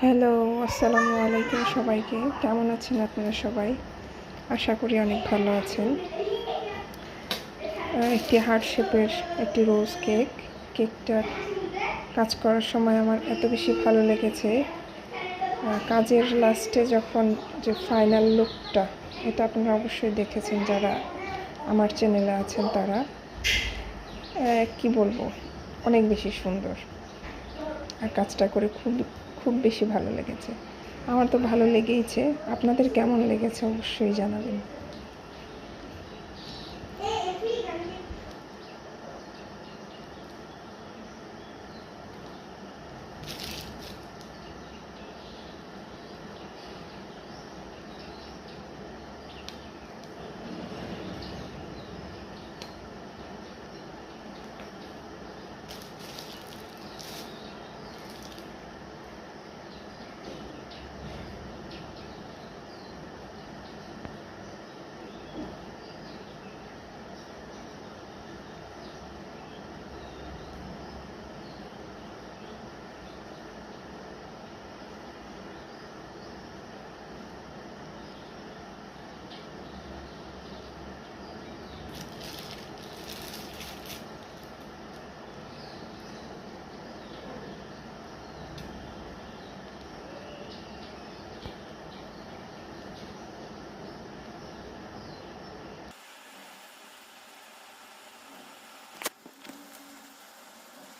Hello, আসসালামু আলাইকুম সবাইকে। কেমন আছেন আপনারা সবাই? আশা করি অনেক ভালো আছেন। একটি হার্ট শেপের একটি রোজ কেকটা কাজ করার সময় আমার এত বেশি ভালো লেগেছে। কাজের লাস্টে যখন যে ফাইনাল লুকটা, এটা আপনারা অবশ্যই দেখেছেন যারা আমার চ্যানেলে আছেন তারা। কি বলবো, অনেক বেশি সুন্দর। আর কাজটা করে খুব বেশি ভালো লেগেছে। আমার তো ভালো লেগেইছে। আপনাদের কেমন লেগেছে অবশ্যই জানাবেন।